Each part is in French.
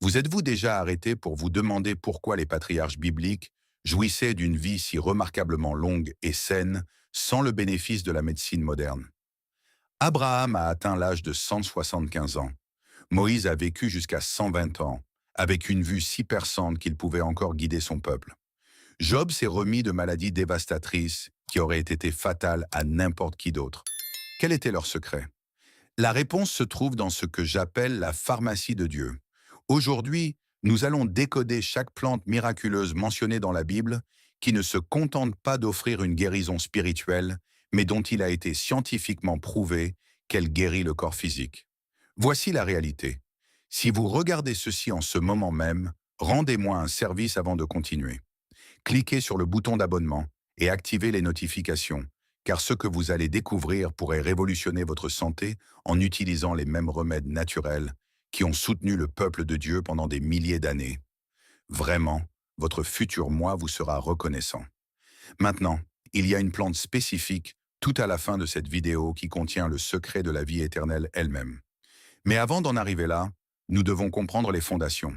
Vous êtes-vous déjà arrêté pour vous demander pourquoi les patriarches bibliques jouissaient d'une vie si remarquablement longue et saine sans le bénéfice de la médecine moderne? Abraham a atteint l'âge de 175 ans. Moïse a vécu jusqu'à 120 ans, avec une vue si perçante qu'il pouvait encore guider son peuple. Job s'est remis de maladies dévastatrices qui auraient été fatales à n'importe qui d'autre. Quel était leur secret? La réponse se trouve dans ce que j'appelle la pharmacie de Dieu. Aujourd'hui, nous allons décoder chaque plante miraculeuse mentionnée dans la Bible qui ne se contente pas d'offrir une guérison spirituelle, mais dont il a été scientifiquement prouvé qu'elle guérit le corps physique. Voici la réalité. Si vous regardez ceci en ce moment même, rendez-moi un service avant de continuer. Cliquez sur le bouton d'abonnement et activez les notifications, car ce que vous allez découvrir pourrait révolutionner votre santé en utilisant les mêmes remèdes naturels qui ont soutenu le peuple de Dieu pendant des milliers d'années. Vraiment, votre futur moi vous sera reconnaissant. Maintenant, il y a une plante spécifique tout à la fin de cette vidéo qui contient le secret de la vie éternelle elle-même. Mais avant d'en arriver là, nous devons comprendre les fondations.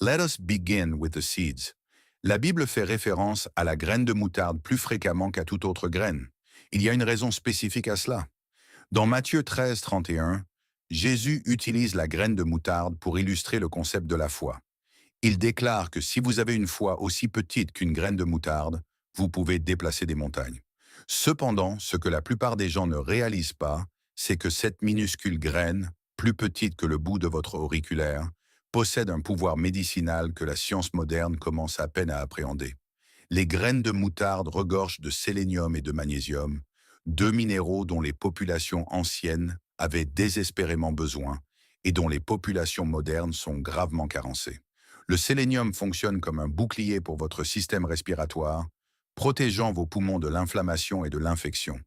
Let us begin with the seeds. La Bible fait référence à la graine de moutarde plus fréquemment qu'à toute autre graine. Il y a une raison spécifique à cela. Dans Matthieu 13, 31, Jésus utilise la graine de moutarde pour illustrer le concept de la foi. Il déclare que si vous avez une foi aussi petite qu'une graine de moutarde, vous pouvez déplacer des montagnes. Cependant, ce que la plupart des gens ne réalisent pas, c'est que cette minuscule graine, plus petite que le bout de votre auriculaire, possède un pouvoir médicinal que la science moderne commence à peine à appréhender. Les graines de moutarde regorgent de sélénium et de magnésium, deux minéraux dont les populations anciennes avaient désespérément besoin et dont les populations modernes sont gravement carencées. Le sélénium fonctionne comme un bouclier pour votre système respiratoire, protégeant vos poumons de l'inflammation et de l'infection.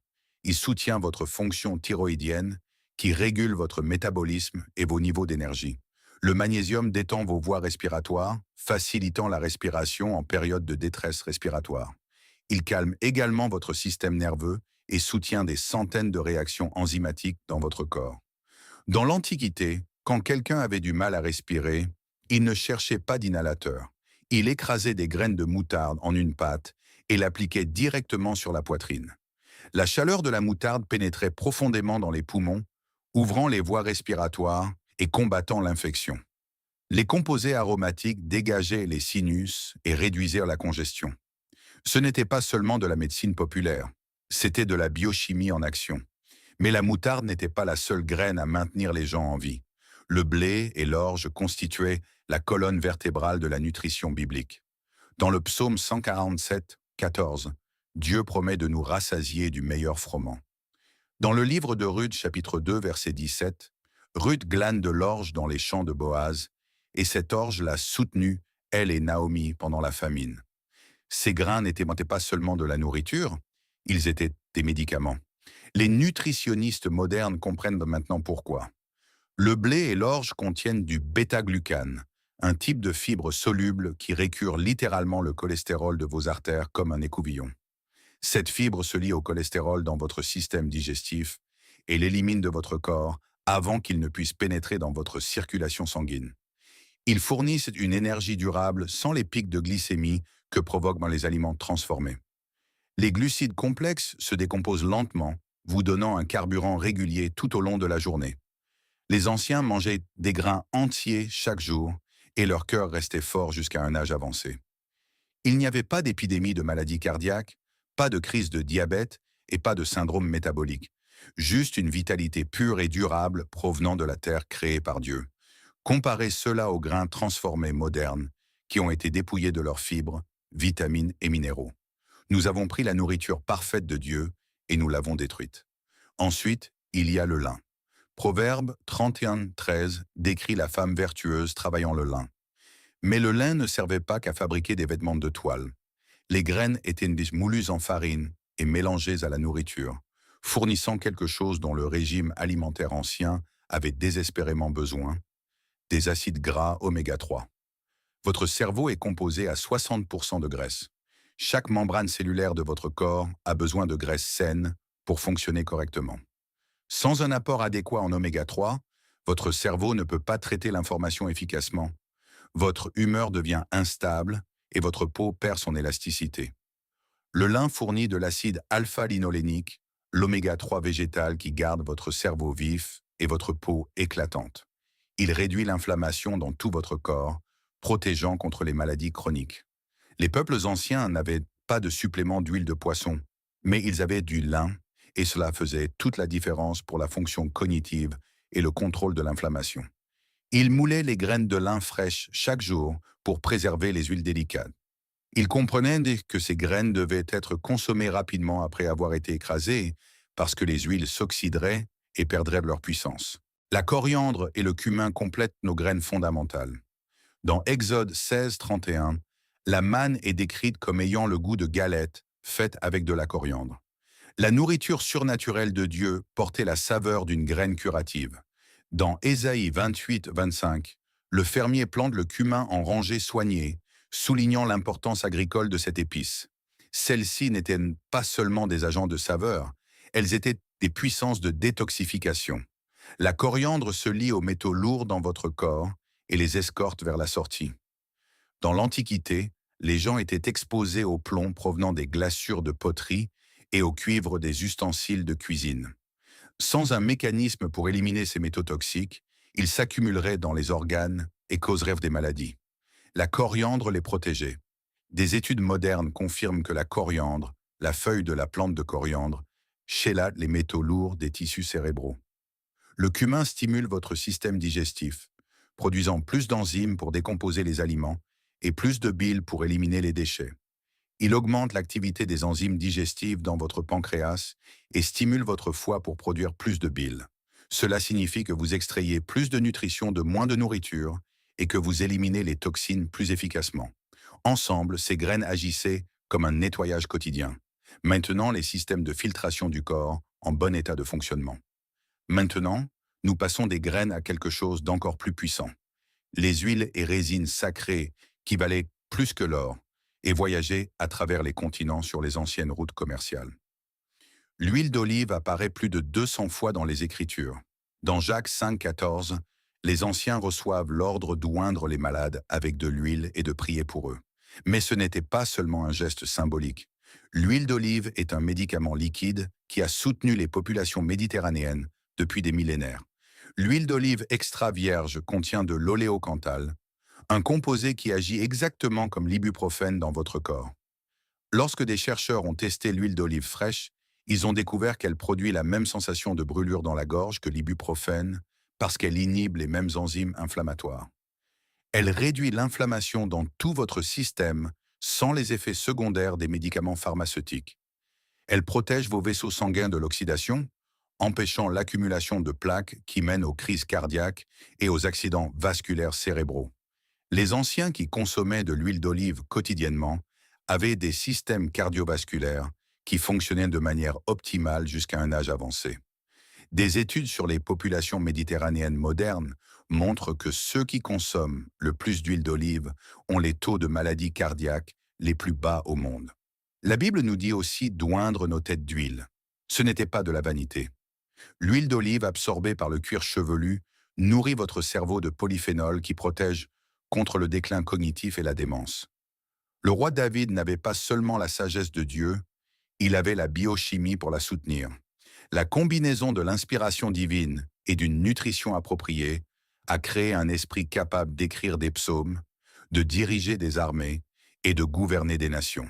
Il soutient votre fonction thyroïdienne, qui régule votre métabolisme et vos niveaux d'énergie. Le magnésium détend vos voies respiratoires, facilitant la respiration en période de détresse respiratoire. Il calme également votre système nerveux et soutient des centaines de réactions enzymatiques dans votre corps. Dans l'Antiquité, quand quelqu'un avait du mal à respirer, il ne cherchait pas d'inhalateur. Il écrasait des graines de moutarde en une pâte et l'appliquait directement sur la poitrine. La chaleur de la moutarde pénétrait profondément dans les poumons, ouvrant les voies respiratoires et combattant l'infection. Les composés aromatiques dégageaient les sinus et réduisaient la congestion. Ce n'était pas seulement de la médecine populaire, c'était de la biochimie en action. Mais la moutarde n'était pas la seule graine à maintenir les gens en vie. Le blé et l'orge constituaient la colonne vertébrale de la nutrition biblique. Dans le psaume 147, 14, Dieu promet de nous rassasier du meilleur froment. Dans le livre de Ruth, chapitre 2, verset 17, Ruth glane de l'orge dans les champs de Boaz, et cette orge l'a soutenue, elle et Naomi, pendant la famine. Ces grains n'étaient pas seulement de la nourriture, ils étaient des médicaments. Les nutritionnistes modernes comprennent maintenant pourquoi. Le blé et l'orge contiennent du bêta-glucane, un type de fibre soluble qui récure littéralement le cholestérol de vos artères comme un écouvillon. Cette fibre se lie au cholestérol dans votre système digestif et l'élimine de votre corps avant qu'il ne puisse pénétrer dans votre circulation sanguine. Ils fournissent une énergie durable sans les pics de glycémie que provoquent dans les aliments transformés. Les glucides complexes se décomposent lentement, vous donnant un carburant régulier tout au long de la journée. Les anciens mangeaient des grains entiers chaque jour et leur cœur restait fort jusqu'à un âge avancé. Il n'y avait pas d'épidémie de maladies cardiaques, pas de crise de diabète et pas de syndrome métabolique. Juste une vitalité pure et durable provenant de la terre créée par Dieu. Comparez cela aux grains transformés modernes qui ont été dépouillés de leurs fibres, vitamines et minéraux. Nous avons pris la nourriture parfaite de Dieu et nous l'avons détruite. Ensuite, il y a le lin. Proverbe 31, 13 décrit la femme vertueuse travaillant le lin. Mais le lin ne servait pas qu'à fabriquer des vêtements de toile. Les graines étaient moulues en farine et mélangées à la nourriture, fournissant quelque chose dont le régime alimentaire ancien avait désespérément besoin, des acides gras oméga 3. Votre cerveau est composé à 60% de graisse. Chaque membrane cellulaire de votre corps a besoin de graisse saine pour fonctionner correctement. Sans un apport adéquat en oméga 3, votre cerveau ne peut pas traiter l'information efficacement. votre humeur devient instable et votre peau perd son élasticité. Le lin fournit de l'acide alpha-linolénique, l'oméga 3 végétal qui garde votre cerveau vif et votre peau éclatante. Il réduit l'inflammation dans tout votre corps, protégeant contre les maladies chroniques. Les peuples anciens n'avaient pas de supplément d'huile de poisson, mais ils avaient du lin, et cela faisait toute la différence pour la fonction cognitive et le contrôle de l'inflammation. Ils moulaient les graines de lin fraîches chaque jour pour préserver les huiles délicates. Ils comprenaient que ces graines devaient être consommées rapidement après avoir été écrasées, parce que les huiles s'oxyderaient et perdraient de leur puissance. La coriandre et le cumin complètent nos graines fondamentales. Dans Exode 16, 31, la manne est décrite comme ayant le goût de galettes faites avec de la coriandre. La nourriture surnaturelle de Dieu portait la saveur d'une graine curative. Dans Ésaïe 28, 25, le fermier plante le cumin en rangées soignées, soulignant l'importance agricole de cette épice. Celles-ci n'étaient pas seulement des agents de saveur, elles étaient des puissances de détoxification. La coriandre se lie aux métaux lourds dans votre corps et les escorte vers la sortie. Dans l'Antiquité, les gens étaient exposés au plomb provenant des glaçures de poterie et au cuivre des ustensiles de cuisine. Sans un mécanisme pour éliminer ces métaux toxiques, ils s'accumuleraient dans les organes et causeraient des maladies. La coriandre les protégeait. Des études modernes confirment que la coriandre, la feuille de la plante de coriandre, chélate les métaux lourds des tissus cérébraux. Le cumin stimule votre système digestif, produisant plus d'enzymes pour décomposer les aliments et plus de bile pour éliminer les déchets. Il augmente l'activité des enzymes digestives dans votre pancréas et stimule votre foie pour produire plus de bile. Cela signifie que vous extrayez plus de nutrition de moins de nourriture et que vous éliminez les toxines plus efficacement. Ensemble, ces graines agissaient comme un nettoyage quotidien, maintenant les systèmes de filtration du corps en bon état de fonctionnement. Maintenant, nous passons des graines à quelque chose d'encore plus puissant. Les huiles et résines sacrées qui valaient plus que l'or et voyageaient à travers les continents sur les anciennes routes commerciales. L'huile d'olive apparaît plus de 200 fois dans les Écritures. Dans Jacques 5, 14, les anciens reçoivent l'ordre d'oindre les malades avec de l'huile et de prier pour eux. Mais ce n'était pas seulement un geste symbolique. L'huile d'olive est un médicament liquide qui a soutenu les populations méditerranéennes depuis des millénaires. L'huile d'olive extra vierge contient de l'oléocanthal, un composé qui agit exactement comme l'ibuprofène dans votre corps. Lorsque des chercheurs ont testé l'huile d'olive fraîche, ils ont découvert qu'elle produit la même sensation de brûlure dans la gorge que l'ibuprofène parce qu'elle inhibe les mêmes enzymes inflammatoires. Elle réduit l'inflammation dans tout votre système sans les effets secondaires des médicaments pharmaceutiques. Elle protège vos vaisseaux sanguins de l'oxydation, empêchant l'accumulation de plaques qui mènent aux crises cardiaques et aux accidents vasculaires cérébraux. Les anciens qui consommaient de l'huile d'olive quotidiennement avaient des systèmes cardiovasculaires qui fonctionnaient de manière optimale jusqu'à un âge avancé. Des études sur les populations méditerranéennes modernes montrent que ceux qui consomment le plus d'huile d'olive ont les taux de maladies cardiaques les plus bas au monde. La Bible nous dit aussi d'oindre nos têtes d'huile. Ce n'était pas de la vanité. L'huile d'olive absorbée par le cuir chevelu nourrit votre cerveau de polyphénol qui protège contre le déclin cognitif et la démence. Le roi David n'avait pas seulement la sagesse de Dieu, il avait la biochimie pour la soutenir. La combinaison de l'inspiration divine et d'une nutrition appropriée a créé un esprit capable d'écrire des psaumes, de diriger des armées et de gouverner des nations.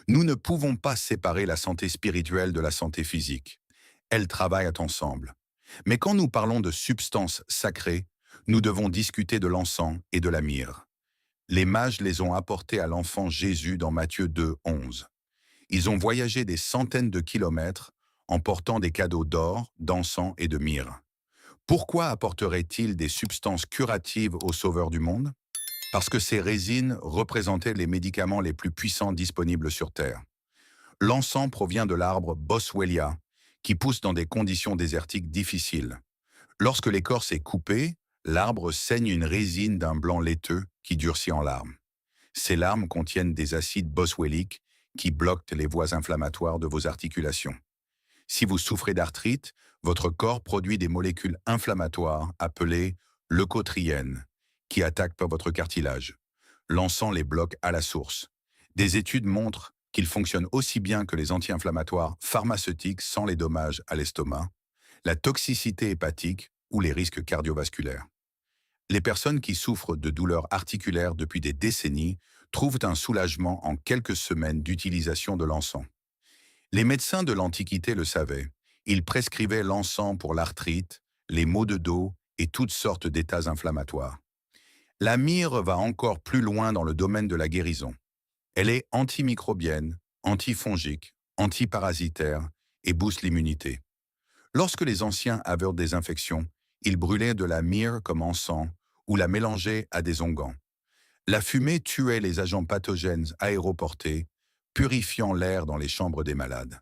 Nous ne pouvons pas séparer la santé spirituelle de la santé physique. Elles travaillent ensemble. Mais quand nous parlons de substances sacrées, nous devons discuter de l'encens et de la myrrhe. Les mages les ont apportés à l'enfant Jésus dans Matthieu 2, 11. Ils ont voyagé des centaines de kilomètres en portant des cadeaux d'or, d'encens et de myrrhe. Pourquoi apporteraient-ils des substances curatives au Sauveur du monde? Parce que ces résines représentaient les médicaments les plus puissants disponibles sur Terre. L'encens provient de l'arbre Boswellia, qui pousse dans des conditions désertiques difficiles. Lorsque l'écorce est coupée, l'arbre saigne une résine d'un blanc laiteux qui durcit en larmes. Ces larmes contiennent des acides boswelliques qui bloquent les voies inflammatoires de vos articulations. Si vous souffrez d'arthrite, votre corps produit des molécules inflammatoires appelées leucotriènes, qui attaquent pas votre cartilage. L'encens les bloque à la source. Des études montrent qu'il fonctionne aussi bien que les anti-inflammatoires pharmaceutiques sans les dommages à l'estomac, la toxicité hépatique ou les risques cardiovasculaires. Les personnes qui souffrent de douleurs articulaires depuis des décennies trouvent un soulagement en quelques semaines d'utilisation de l'encens. Les médecins de l'Antiquité le savaient. Ils prescrivaient l'encens pour l'arthrite, les maux de dos et toutes sortes d'états inflammatoires. La myrrhe va encore plus loin dans le domaine de la guérison. Elle est antimicrobienne, antifongique, antiparasitaire et booste l'immunité. Lorsque les anciens avaient des infections, ils brûlaient de la myrrhe comme encens ou la mélangeaient à des onguents. La fumée tuait les agents pathogènes aéroportés, purifiant l'air dans les chambres des malades.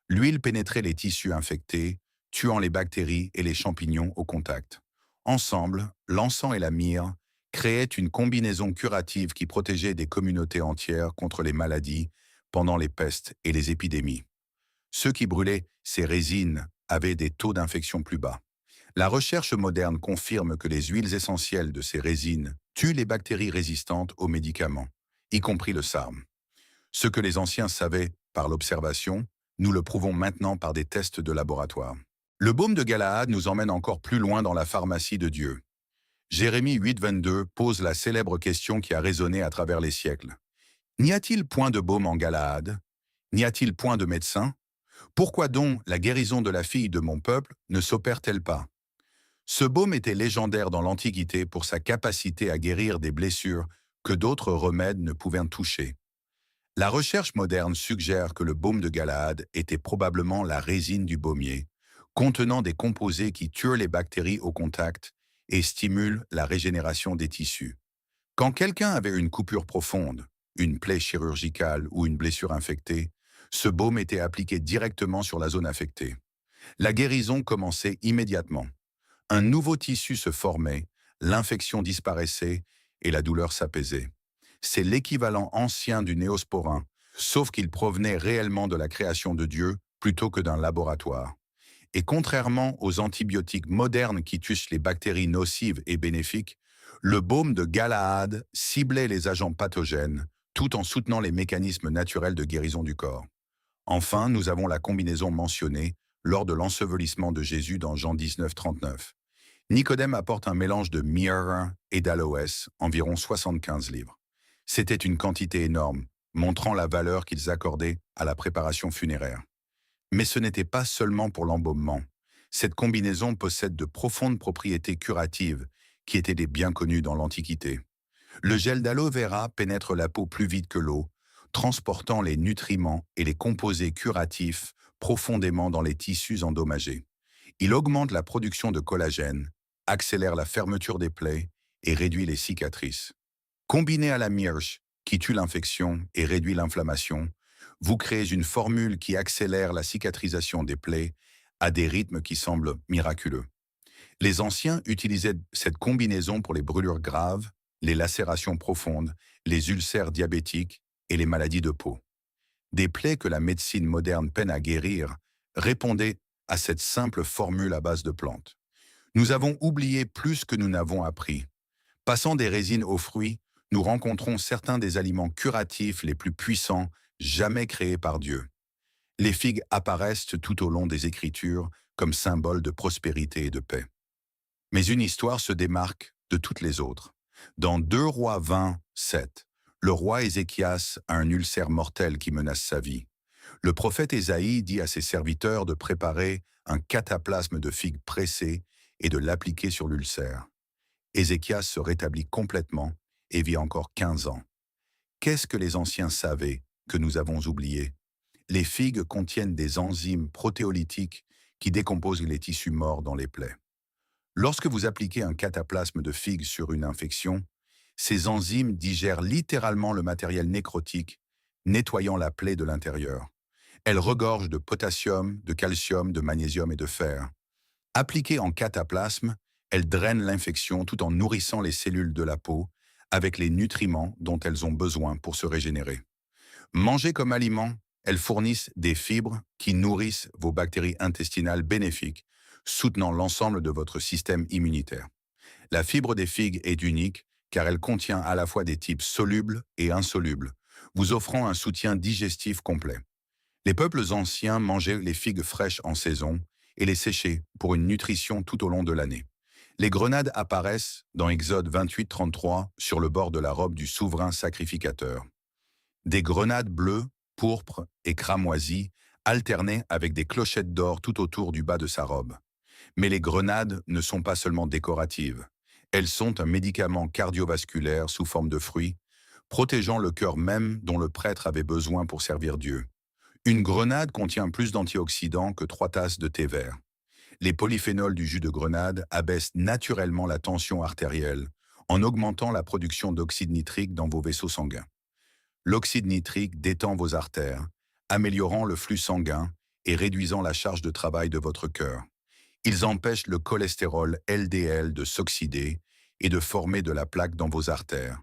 L'huile pénétrait les tissus infectés, tuant les bactéries et les champignons au contact. Ensemble, l'encens et la myrrhe créaient une combinaison curative qui protégeait des communautés entières contre les maladies pendant les pestes et les épidémies. Ceux qui brûlaient ces résines avaient des taux d'infection plus bas. La recherche moderne confirme que les huiles essentielles de ces résines tuent les bactéries résistantes aux médicaments, y compris le SARM. Ce que les anciens savaient par l'observation, nous le prouvons maintenant par des tests de laboratoire. Le baume de Galaad nous emmène encore plus loin dans la pharmacie de Dieu. Jérémie 8,22 pose la célèbre question qui a résonné à travers les siècles. N'y a-t-il point de baume en Galaad? N'y a-t-il point de médecin? Pourquoi donc la guérison de la fille de mon peuple ne s'opère-t-elle pas? Ce baume était légendaire dans l'Antiquité pour sa capacité à guérir des blessures que d'autres remèdes ne pouvaient toucher. La recherche moderne suggère que le baume de Galaad était probablement la résine du baumier, contenant des composés qui tuent les bactéries au contact et stimulent la régénération des tissus. Quand quelqu'un avait une coupure profonde, une plaie chirurgicale ou une blessure infectée, ce baume était appliqué directement sur la zone affectée. La guérison commençait immédiatement. Un nouveau tissu se formait, l'infection disparaissait et la douleur s'apaisait. C'est l'équivalent ancien du néosporin, sauf qu'il provenait réellement de la création de Dieu plutôt que d'un laboratoire. Et contrairement aux antibiotiques modernes qui tuent les bactéries nocives et bénéfiques, le baume de Galaad ciblait les agents pathogènes tout en soutenant les mécanismes naturels de guérison du corps. Enfin, nous avons la combinaison mentionnée lors de l'ensevelissement de Jésus dans Jean 19, 39. Nicodème apporte un mélange de myrrhe et d'aloès, environ 75 livres. C'était une quantité énorme, montrant la valeur qu'ils accordaient à la préparation funéraire. Mais ce n'était pas seulement pour l'embaumement. Cette combinaison possède de profondes propriétés curatives qui étaient des bien connues dans l'Antiquité. Le gel d'aloe vera pénètre la peau plus vite que l'eau, transportant les nutriments et les composés curatifs profondément dans les tissus endommagés. Il augmente la production de collagène, accélère la fermeture des plaies et réduit les cicatrices. Combiné à la myrrhe, qui tue l'infection et réduit l'inflammation, vous créez une formule qui accélère la cicatrisation des plaies à des rythmes qui semblent miraculeux. Les anciens utilisaient cette combinaison pour les brûlures graves, les lacérations profondes, les ulcères diabétiques et les maladies de peau. Des plaies que la médecine moderne peine à guérir répondaient à cette simple formule à base de plantes. Nous avons oublié plus que nous n'avons appris. Passant des résines aux fruits, nous rencontrons certains des aliments curatifs les plus puissants jamais créés par Dieu. Les figues apparaissent tout au long des Écritures comme symbole de prospérité et de paix. Mais une histoire se démarque de toutes les autres. Dans 2 Rois 20, 7, le roi Ézéchias a un ulcère mortel qui menace sa vie. Le prophète Ésaïe dit à ses serviteurs de préparer un cataplasme de figues pressées et de l'appliquer sur l'ulcère. Ézéchias se rétablit complètement et vit encore 15 ans. Qu'est-ce que les anciens savaient que nous avons oublié? Les figues contiennent des enzymes protéolytiques qui décomposent les tissus morts dans les plaies. Lorsque vous appliquez un cataplasme de figues sur une infection, ces enzymes digèrent littéralement le matériel nécrotique, nettoyant la plaie de l'intérieur. Elles regorgent de potassium, de calcium, de magnésium et de fer. Appliquées en cataplasme, elles drainent l'infection tout en nourrissant les cellules de la peau avec les nutriments dont elles ont besoin pour se régénérer. Mangées comme aliment, elles fournissent des fibres qui nourrissent vos bactéries intestinales bénéfiques, soutenant l'ensemble de votre système immunitaire. La fibre des figues est unique car elle contient à la fois des types solubles et insolubles, vous offrant un soutien digestif complet. Les peuples anciens mangeaient les figues fraîches en saison et les séchaient pour une nutrition tout au long de l'année. Les grenades apparaissent dans Exode 28-33 sur le bord de la robe du souverain sacrificateur. Des grenades bleues, pourpres et cramoisies alternaient avec des clochettes d'or tout autour du bas de sa robe. Mais les grenades ne sont pas seulement décoratives. Elles sont un médicament cardiovasculaire sous forme de fruit, protégeant le cœur même dont le prêtre avait besoin pour servir Dieu. Une grenade contient plus d'antioxydants que 3 tasses de thé vert. Les polyphénols du jus de grenade abaissent naturellement la tension artérielle en augmentant la production d'oxyde nitrique dans vos vaisseaux sanguins. L'oxyde nitrique détend vos artères, améliorant le flux sanguin et réduisant la charge de travail de votre cœur. Ils empêchent le cholestérol LDL de s'oxyder et de former de la plaque dans vos artères.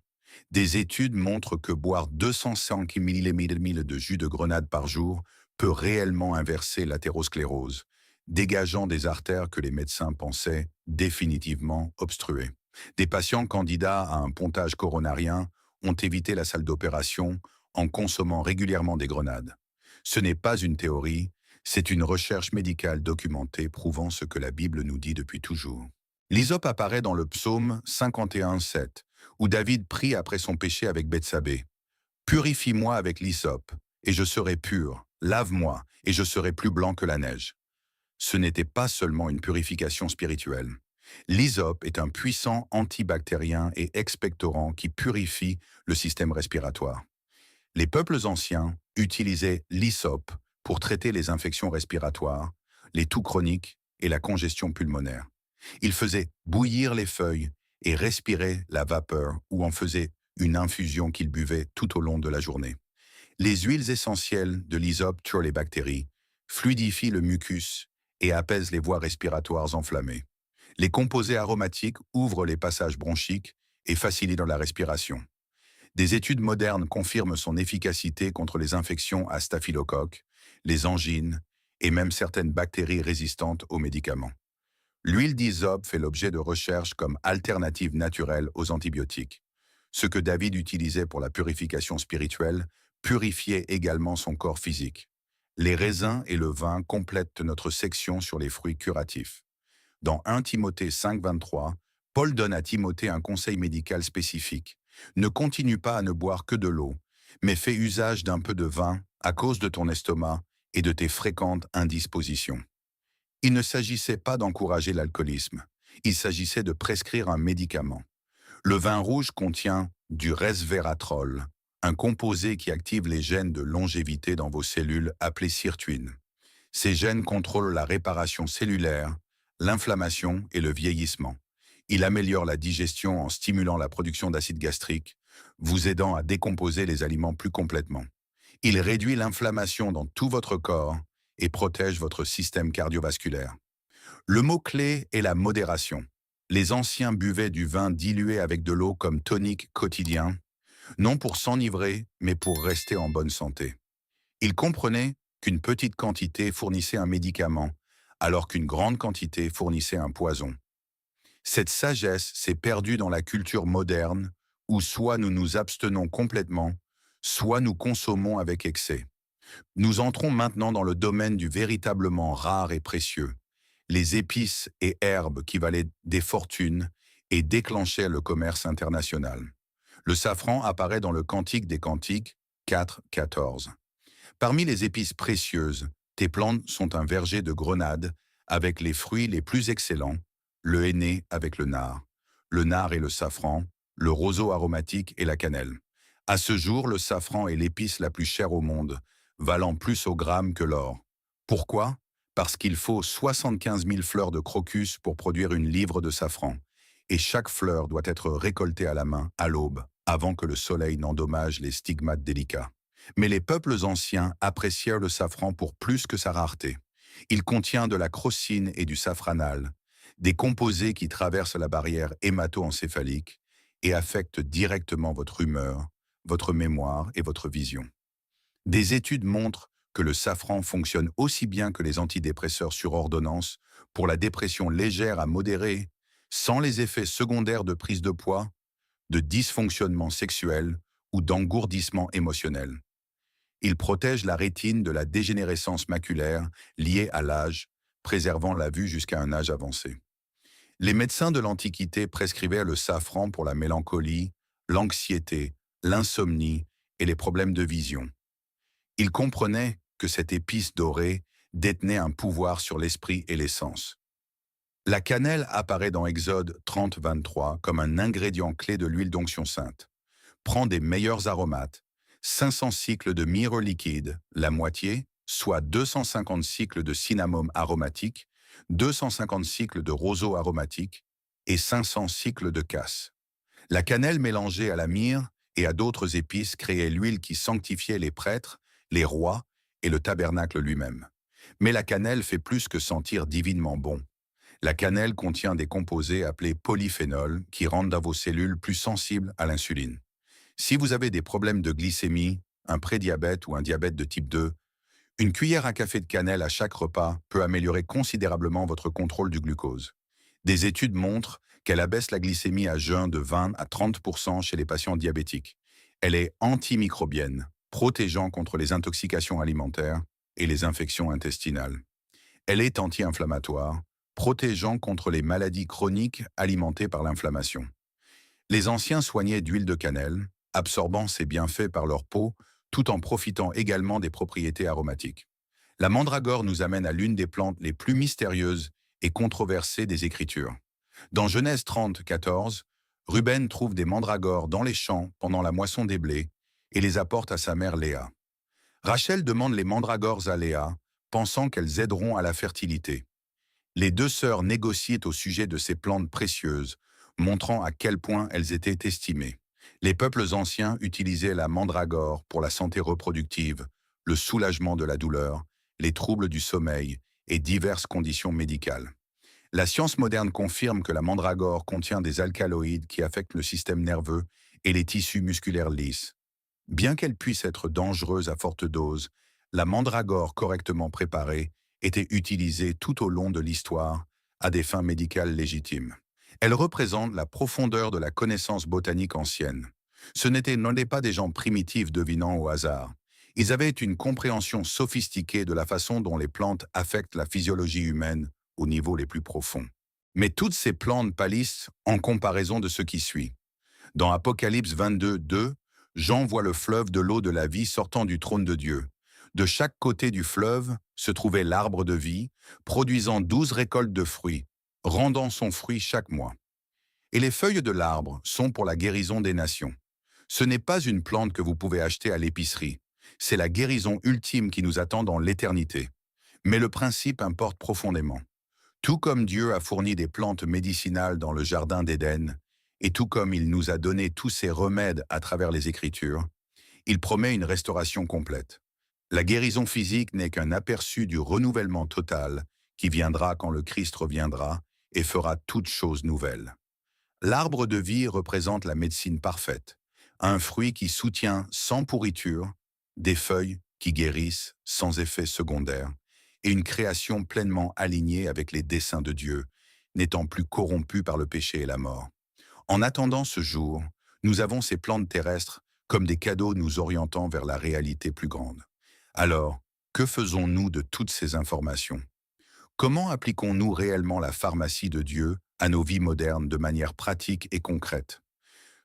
Des études montrent que boire 205 ml de jus de grenade par jour peut réellement inverser l'athérosclérose, dégageant des artères que les médecins pensaient définitivement obstruées. Des patients candidats à un pontage coronarien ont évité la salle d'opération en consommant régulièrement des grenades. Ce n'est pas une théorie, c'est une recherche médicale documentée prouvant ce que la Bible nous dit depuis toujours. L'hysope apparaît dans le psaume 51:7, où David prie après son péché avec Bethsabée. « Purifie-moi avec l'hysope, et je serai pur. Lave-moi, et je serai plus blanc que la neige. » Ce n'était pas seulement une purification spirituelle. L'hysope est un puissant antibactérien et expectorant qui purifie le système respiratoire. Les peuples anciens utilisaient l'hysope pour traiter les infections respiratoires, les toux chroniques et la congestion pulmonaire. Ils faisaient bouillir les feuilles et respiraient la vapeur ou en faisaient une infusion qu'ils buvaient tout au long de la journée. Les huiles essentielles de l'hysope tuent les bactéries, fluidifient le mucus et apaisent les voies respiratoires enflammées. Les composés aromatiques ouvrent les passages bronchiques et facilitent la respiration. Des études modernes confirment son efficacité contre les infections à staphylocoque, les angines et même certaines bactéries résistantes aux médicaments. L'huile d'hysope fait l'objet de recherches comme alternative naturelle aux antibiotiques. Ce que David utilisait pour la purification spirituelle purifiait également son corps physique. Les raisins et le vin complètent notre section sur les fruits curatifs. Dans 1 Timothée 5:23, Paul donne à Timothée un conseil médical spécifique. Ne continue pas à ne boire que de l'eau, mais fais usage d'un peu de vin à cause de ton estomac et de tes fréquentes indispositions. Il ne s'agissait pas d'encourager l'alcoolisme, il s'agissait de prescrire un médicament. Le vin rouge contient du resveratrol, un composé qui active les gènes de longévité dans vos cellules appelés sirtuines. Ces gènes contrôlent la réparation cellulaire, l'inflammation et le vieillissement. Il améliore la digestion en stimulant la production d'acide gastrique, vous aidant à décomposer les aliments plus complètement. Il réduit l'inflammation dans tout votre corps et protège votre système cardiovasculaire. Le mot-clé est la modération. Les anciens buvaient du vin dilué avec de l'eau comme tonique quotidien, non pour s'enivrer, mais pour rester en bonne santé. Ils comprenaient qu'une petite quantité fournissait un médicament, alors qu'une grande quantité fournissait un poison. Cette sagesse s'est perdue dans la culture moderne, où soit nous nous abstenons complètement, soit nous consommons avec excès. Nous entrons maintenant dans le domaine du véritablement rare et précieux, les épices et herbes qui valaient des fortunes et déclenchaient le commerce international. Le safran apparaît dans le Cantique des Cantiques 4:14. Parmi les épices précieuses, tes plantes sont un verger de grenades avec les fruits les plus excellents, le henné avec le nard et le safran, le roseau aromatique et la cannelle. À ce jour, le safran est l'épice la plus chère au monde, valant plus au gramme que l'or. Pourquoi? Parce qu'il faut 75 000 fleurs de crocus pour produire une livre de safran, et chaque fleur doit être récoltée à la main à l'aube, avant que le soleil n'endommage les stigmates délicats. Mais les peuples anciens apprécièrent le safran pour plus que sa rareté. Il contient de la crocine et du safranal, des composés qui traversent la barrière hémato-encéphalique et affectent directement votre humeur, votre mémoire et votre vision. Des études montrent que le safran fonctionne aussi bien que les antidépresseurs sur ordonnance pour la dépression légère à modérée, sans les effets secondaires de prise de poids, de dysfonctionnement sexuel ou d'engourdissement émotionnel. Il protège la rétine de la dégénérescence maculaire liée à l'âge, préservant la vue jusqu'à un âge avancé. Les médecins de l'Antiquité prescrivaient le safran pour la mélancolie, l'anxiété, l'insomnie et les problèmes de vision. Ils comprenaient que cette épice dorée détenait un pouvoir sur l'esprit et les sens. La cannelle apparaît dans Exode 30-23 comme un ingrédient clé de l'huile d'onction sainte. Prend des meilleurs aromates, 500 cycles de myrrhe liquide, la moitié, soit 250 cycles de cinnamome aromatique, 250 cycles de roseau aromatique et 500 cycles de casse. La cannelle mélangée à la myrrhe et à d'autres épices créait l'huile qui sanctifiait les prêtres, les rois et le tabernacle lui-même. Mais la cannelle fait plus que sentir divinement bon. La cannelle contient des composés appelés polyphénols qui rendent vos cellules plus sensibles à l'insuline. Si vous avez des problèmes de glycémie, un prédiabète ou un diabète de type 2, une cuillère à café de cannelle à chaque repas peut améliorer considérablement votre contrôle du glucose. Des études montrent qu'elle abaisse la glycémie à jeun de 20 à 30% chez les patients diabétiques. Elle est antimicrobienne, protégeant contre les intoxications alimentaires et les infections intestinales. Elle est anti-inflammatoire, protégeant contre les maladies chroniques alimentées par l'inflammation. Les anciens soignaient d'huile de cannelle, absorbant ses bienfaits par leur peau, tout en profitant également des propriétés aromatiques. La mandragore nous amène à l'une des plantes les plus mystérieuses et controversées des Écritures. Dans Genèse 30, 14, Ruben trouve des mandragores dans les champs pendant la moisson des blés et les apporte à sa mère Léa. Rachel demande les mandragores à Léa, pensant qu'elles aideront à la fertilité. Les deux sœurs négocient au sujet de ces plantes précieuses, montrant à quel point elles étaient estimées. Les peuples anciens utilisaient la mandragore pour la santé reproductive, le soulagement de la douleur, les troubles du sommeil et diverses conditions médicales. La science moderne confirme que la mandragore contient des alcaloïdes qui affectent le système nerveux et les tissus musculaires lisses. Bien qu'elle puisse être dangereuse à forte dose, la mandragore correctement préparée était utilisée tout au long de l'histoire à des fins médicales légitimes. Elle représente la profondeur de la connaissance botanique ancienne. Ce n'étaient pas des gens primitifs devinant au hasard. Ils avaient une compréhension sophistiquée de la façon dont les plantes affectent la physiologie humaine au niveau les plus profonds. Mais toutes ces plantes pâlissent en comparaison de ce qui suit. Dans Apocalypse 22, 2, Jean voit le fleuve de l'eau de la vie sortant du trône de Dieu. De chaque côté du fleuve se trouvait l'arbre de vie, produisant 12 récoltes de fruits, rendant son fruit chaque mois. Et les feuilles de l'arbre sont pour la guérison des nations. Ce n'est pas une plante que vous pouvez acheter à l'épicerie. C'est la guérison ultime qui nous attend dans l'éternité. Mais le principe importe profondément. Tout comme Dieu a fourni des plantes médicinales dans le jardin d'Éden, et tout comme il nous a donné tous ces remèdes à travers les Écritures, il promet une restauration complète. La guérison physique n'est qu'un aperçu du renouvellement total qui viendra quand le Christ reviendra et fera toutes choses nouvelles. L'arbre de vie représente la médecine parfaite, un fruit qui soutient sans pourriture, des feuilles qui guérissent sans effet secondaire, et une création pleinement alignée avec les desseins de Dieu, n'étant plus corrompue par le péché et la mort. En attendant ce jour, nous avons ces plantes terrestres comme des cadeaux nous orientant vers la réalité plus grande. Alors, que faisons-nous de toutes ces informations? Comment appliquons-nous réellement la pharmacie de Dieu à nos vies modernes de manière pratique et concrète?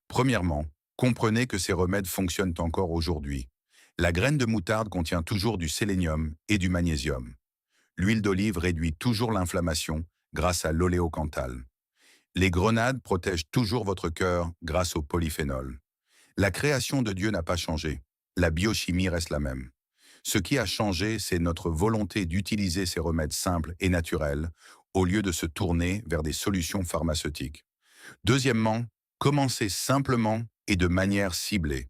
Premièrement, comprenez que ces remèdes fonctionnent encore aujourd'hui. La graine de moutarde contient toujours du sélénium et du magnésium. L'huile d'olive réduit toujours l'inflammation grâce à l'oléocanthal. Les grenades protègent toujours votre cœur grâce au polyphénol. La création de Dieu n'a pas changé. La biochimie reste la même. Ce qui a changé, c'est notre volonté d'utiliser ces remèdes simples et naturels au lieu de se tourner vers des solutions pharmaceutiques. Deuxièmement, commencez simplement et de manière ciblée.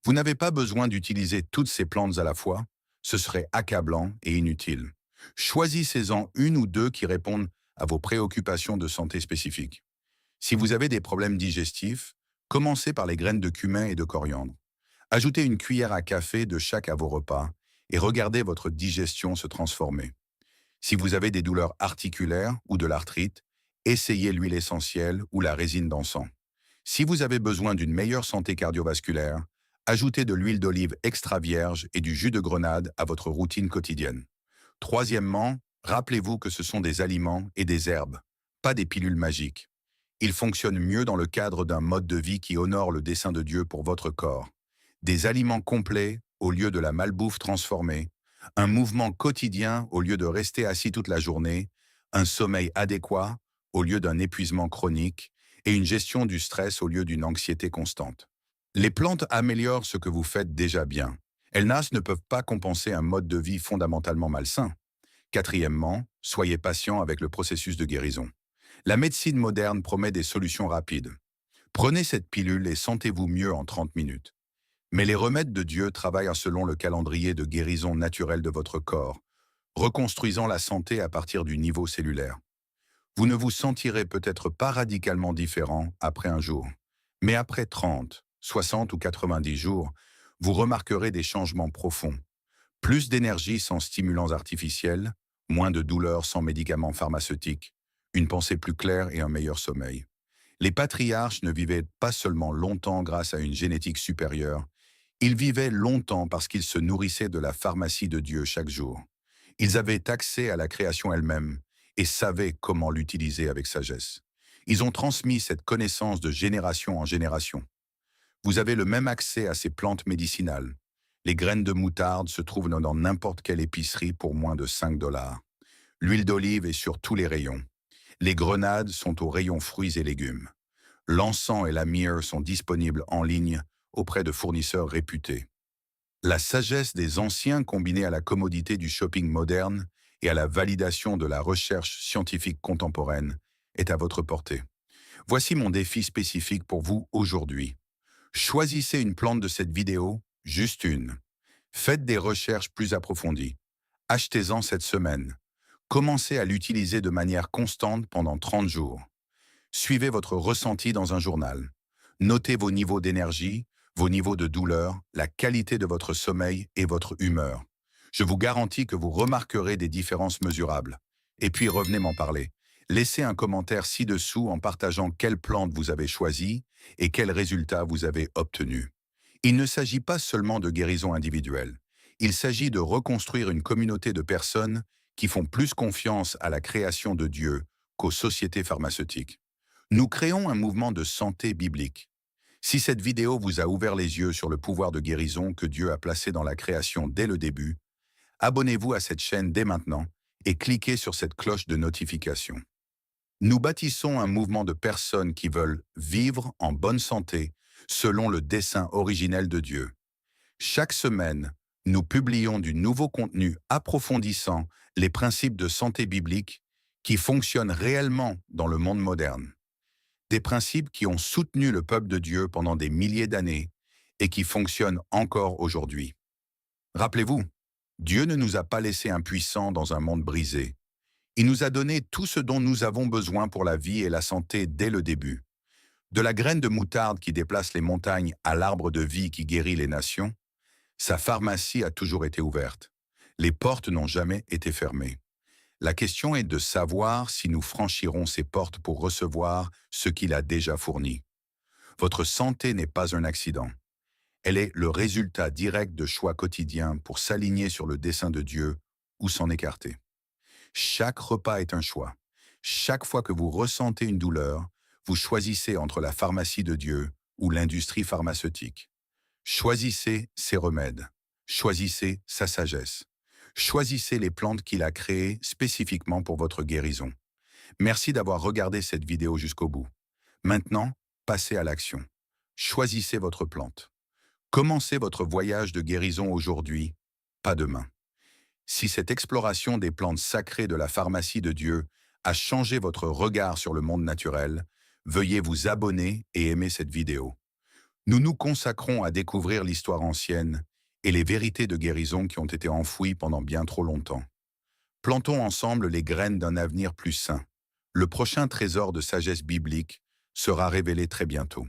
Vous n'avez pas besoin d'utiliser toutes ces plantes à la fois, ce serait accablant et inutile. Choisissez-en une ou deux qui répondent à vos préoccupations de santé spécifiques. Si vous avez des problèmes digestifs, commencez par les graines de cumin et de coriandre. Ajoutez une cuillère à café de chaque à vos repas et regardez votre digestion se transformer. Si vous avez des douleurs articulaires ou de l'arthrite, Essayez l'huile essentielle ou la résine d'encens. Si vous avez besoin d'une meilleure santé cardiovasculaire, ajoutez de l'huile d'olive extra vierge et du jus de grenade à votre routine quotidienne. Troisièmement, rappelez-vous que ce sont des aliments et des herbes, pas des pilules magiques. Ils fonctionnent mieux dans le cadre d'un mode de vie qui honore le dessein de Dieu pour votre corps. Des aliments complets au lieu de la malbouffe transformée, un mouvement quotidien au lieu de rester assis toute la journée, un sommeil adéquat au lieu d'un épuisement chronique et une gestion du stress au lieu d'une anxiété constante. Les plantes améliorent ce que vous faites déjà bien. Elles ne peuvent pas compenser un mode de vie fondamentalement malsain. Quatrièmement, soyez patient avec le processus de guérison. La médecine moderne promet des solutions rapides. Prenez cette pilule et sentez-vous mieux en 30 minutes. Mais les remèdes de Dieu travaillent selon le calendrier de guérison naturelle de votre corps, reconstruisant la santé à partir du niveau cellulaire. Vous ne vous sentirez peut-être pas radicalement différent après un jour, mais après 30, 60 ou 90 jours, vous remarquerez des changements profonds. Plus d'énergie sans stimulants artificiels, moins de douleurs sans médicaments pharmaceutiques, une pensée plus claire et un meilleur sommeil. Les patriarches ne vivaient pas seulement longtemps grâce à une génétique supérieure, ils vivaient longtemps parce qu'ils se nourrissaient de la pharmacie de Dieu chaque jour. Ils avaient accès à la création elle-même et savaient comment l'utiliser avec sagesse. Ils ont transmis cette connaissance de génération en génération. Vous avez le même accès à ces plantes médicinales. Les graines de moutarde se trouvent dans n'importe quelle épicerie pour moins de 5 $. L'huile d'olive est sur tous les rayons. Les grenades sont au rayon fruits et légumes. L'encens et la myrrhe sont disponibles en ligne auprès de fournisseurs réputés. La sagesse des anciens combinée à la commodité du shopping moderne et à la validation de la recherche scientifique contemporaine est à votre portée. Voici mon défi spécifique pour vous aujourd'hui. Choisissez une plante de cette vidéo, juste une. Faites des recherches plus approfondies. Achetez-en cette semaine. Commencez à l'utiliser de manière constante pendant 30 jours. Suivez votre ressenti dans un journal. Notez vos niveaux d'énergie, vos niveaux de douleur, la qualité de votre sommeil et votre humeur. Je vous garantis que vous remarquerez des différences mesurables. Et puis revenez m'en parler. Laissez un commentaire ci-dessous en partageant quelle plante vous avez choisie et quels résultats vous avez obtenus. Il ne s'agit pas seulement de guérison individuelle. Il s'agit de reconstruire une communauté de personnes qui font plus confiance à la création de Dieu qu'aux sociétés pharmaceutiques. Nous créons un mouvement de santé biblique. Si cette vidéo vous a ouvert les yeux sur le pouvoir de guérison que Dieu a placé dans la création dès le début, abonnez-vous à cette chaîne dès maintenant et cliquez sur cette cloche de notification. Nous bâtissons un mouvement de personnes qui veulent vivre en bonne santé selon le dessein originel de Dieu. Chaque semaine, nous publions du nouveau contenu approfondissant les principes de santé biblique qui fonctionnent réellement dans le monde moderne. Des principes qui ont soutenu le peuple de Dieu pendant des milliers d'années et qui fonctionnent encore aujourd'hui. Rappelez-vous, Dieu ne nous a pas laissés impuissants dans un monde brisé. Il nous a donné tout ce dont nous avons besoin pour la vie et la santé dès le début. De la graine de moutarde qui déplace les montagnes à l'arbre de vie qui guérit les nations, sa pharmacie a toujours été ouverte. Les portes n'ont jamais été fermées. La question est de savoir si nous franchirons ces portes pour recevoir ce qu'il a déjà fourni. Votre santé n'est pas un accident. Elle est le résultat direct de choix quotidiens pour s'aligner sur le dessein de Dieu ou s'en écarter. Chaque repas est un choix. Chaque fois que vous ressentez une douleur, vous choisissez entre la pharmacie de Dieu ou l'industrie pharmaceutique. Choisissez ses remèdes. Choisissez sa sagesse. Choisissez les plantes qu'il a créées spécifiquement pour votre guérison. Merci d'avoir regardé cette vidéo jusqu'au bout. Maintenant, passez à l'action. Choisissez votre plante. Commencez votre voyage de guérison aujourd'hui, pas demain. Si cette exploration des plantes sacrées de la pharmacie de Dieu a changé votre regard sur le monde naturel, veuillez vous abonner et aimer cette vidéo. Nous nous consacrons à découvrir l'histoire ancienne et les vérités de guérison qui ont été enfouies pendant bien trop longtemps. Plantons ensemble les graines d'un avenir plus sain. Le prochain trésor de sagesse biblique sera révélé très bientôt.